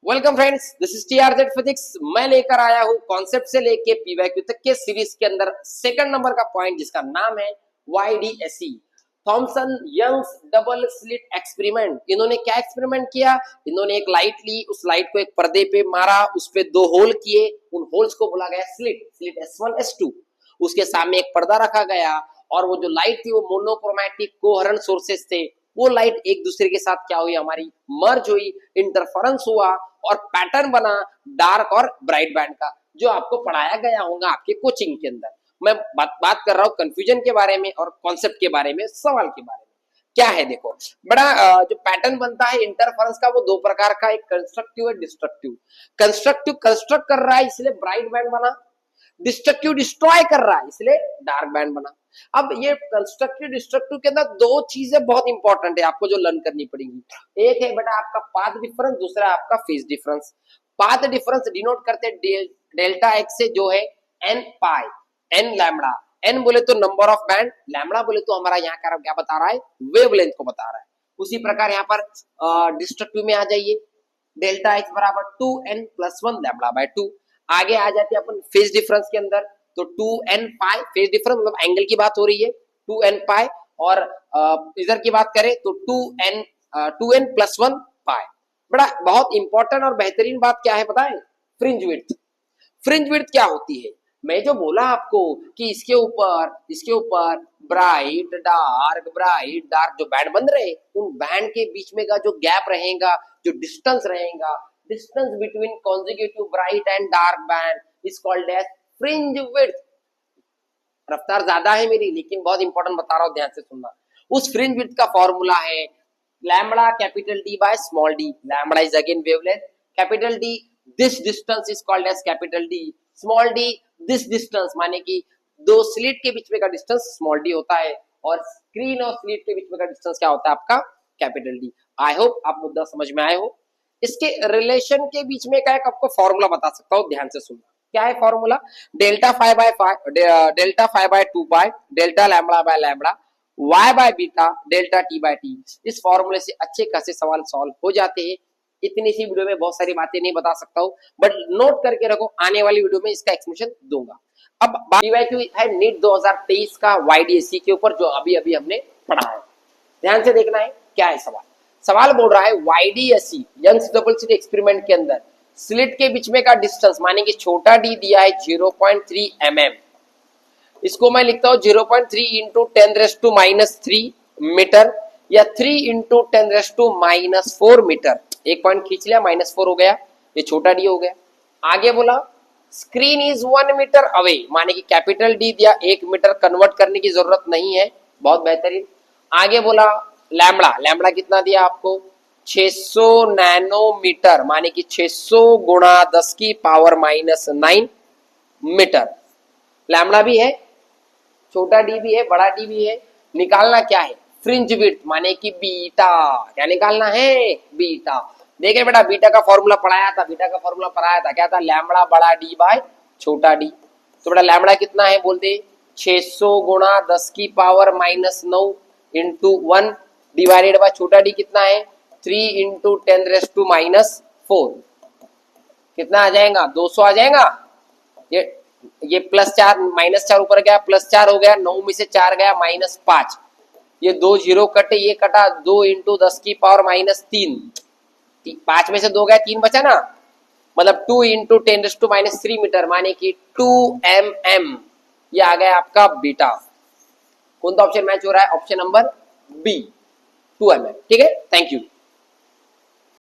Welcome friends, this is TRZ physics. मैं लेकर आया हूं कॉन्सेप्ट से लेके पीवाईक्यू तक के सीरीज के अंदर सेकंड नंबर का पॉइंट जिसका नाम है YDSE, Thomson Young's double slit experiment. इन्होंने क्या एक्सपेरिमेंट किया? इन्होंने एक लाइट ली, उस लाइट को एक पर्दे पे मारा, उस पे दो होल किए, उन होल्स को बोला गया स्लिट S1 S2। उसके सामने एक पर्दा रखा गया और वो जो लाइट थी वो मोनोक्रोमैटिक कोहेरेंट सोर्सेस थे। वो लाइट एक दूसरे के साथ क्या हुई, हमारी मर्ज हुई, इंटरफेरेंस हुआ और पैटर्न बना डार्क और ब्राइट बैंड का, जो आपको पढ़ाया गया होगा आपके कोचिंग के अंदर। मैं बात कर रहा हूँ कंफ्यूजन के बारे में और कॉन्सेप्ट के बारे में, सवाल के बारे में। क्या है देखो, बड़ा जो पैटर्न बनता है इंटरफेरेंस का वो दो प्रकार का, एक कंस्ट्रक्टिव है डिस्ट्रक्टिव। कंस्ट्रक्टिव कंस्ट्रक्ट कर रहा है इसलिए ब्राइट बैंड बना, डिस्ट्रक्टिव डिस्ट्रॉय कर रहा है इसलिए डार्क बैंड बना। अब ये कंस्ट्रक्टिव डिस्ट्रक्टिव के अंदर दो चीजें बहुत इंपॉर्टेंट है आपको जो लर्न करनी पड़ेगी। एक है बेटा आपका पाथ डिफरेंस, दूसरा आपका phase difference. Path difference denote करते डेल्टा एक्स से जो है एन पाई, एन लैम्बडा। एन बोले तो नंबर ऑफ बैंड, लैम्बडा बोले तो हमारा यहाँ का क्या बता रहा है, वेवलेंथ को बता रहा है। उसी प्रकार यहाँ पर डिस्ट्रक्टिव में आ जाइए, डेल्टा एक्स बराबर 2n+1 लैम्बडा बाय 2। आगे आ जाते हैं अपन फेज डिफरेंस के अंदर, तो 2n पाई, फेज डिफरेंस मतलब एंगल की बात हो रही है, 2n पाई, और इधर की बात करें तो 2n+1 पाई। बड़ा बहुत इंपॉर्टेंट और बेहतरीन बात क्या है पता है, फ्रिंज विड्थ। फ्रिंज विड्थ क्या होती है? मैं जो बोला आपको कि इसके ऊपर ब्राइट डार्क जो बैंड बन रहे, उन बैंड के बीच में का जो गैप रहेगा, जो डिस्टेंस रहेगा, distance between consecutive bright and dark band is called as fringe width. रफ्तार ज्यादा है मेरी, लेकिन बहुत इंपॉर्टेंट बता रहा हूं, ध्यान से सुनना। उस फ्रिंज विड्थ का फॉर्मूला है lambda capital D by small D. Lambda is again wavelength, capital D this distance is called as capital D, small D this distance, माने कि दो स्लिट के बीच में का डिस्टेंस स्मॉल डी होता है, और स्क्रीन और स्लिट के बीच में का डिस्टेंस क्या होता है आपका, कैपिटल डी। आई होप आप मुद्दा समझ में आए हो। इसके रिलेशन के बीच में का एक आपको फॉर्मूला बता सकता हूं, ध्यान से सुनना। क्या है formula? Delta 5/2 by delta lambda by lambda y by beta delta t by t। इस फॉर्मूले से अच्छे खासे सवाल सॉल्व हो जाते हैं। इतनी सी वीडियो में बहुत सारी बातें नहीं बता सकता हूँ, बट नोट करके रखो, आने वाली वीडियो में इसका एक्सप्लेनेशन दूंगा। अब पीवाईक्यू है नीट 2023 का YDSE के ऊपर, जो अभी अभी हमने पढ़ा है। ध्यान से देखना है क्या है सवाल। सवाल बोल रहा है YDSE Young's double slit experiment के अंदर स्लिट के बीच में का डिस्टेंस, माने कि छोटा डी दिया है 0.3 mm। इसको मैं लिखता हूं 0.3 इंटू 10⁻³ मीटर, या 3 इंटू 10⁻⁴ मीटर। एक पॉइंट खींच लिया, -4 हो गया, ये छोटा डी हो गया। आगे बोला स्क्रीन इज 1 मीटर अवे, माने कि कैपिटल डी दिया, 1 मीटर कन्वर्ट करने की जरूरत नहीं है, बहुत बेहतरीन। आगे बोला लैम्बडा कितना दिया आपको, 600 नैनोमीटर, माने कि 600 गुणा 10⁻⁹ मीटर। लैम्बडा भी है, छोटा डी भी है, बड़ा डी भी है। निकालना क्या है, फ्रिंज विड्थ, माने कि बीटा। क्या निकालना है, बीटा। देखे बेटा, बीटा का फॉर्मूला पढ़ाया था, क्या था, लैम्बडा बड़ा डी बाय छोटा डी। तो बेटा लैम्बडा कितना है बोलते, 600 गुणा 10⁻⁹ इंटू 1 डिवाइडेड बाय छोटा डी कितना है, 3 इंटू 10⁻⁴। कितना आ जाएगा, 200 आ जाएगा। ये +4 -4 ऊपर गया, +4 हो गया, 9 में से 4 गया, -5। ये 2 0 कटे, ये कटा, 2 इंटू 10⁻⁻3। 5 में से 2 गया, 3 बचा ना, मतलब 2 इंटू 10⁻³ मीटर, माने कि 2 mm। ये आ गया आपका बीटा। कौन सा ऑप्शन मैच हो रहा है, ऑप्शन नंबर बी, 2 mm। ठीक है, थैंक यू।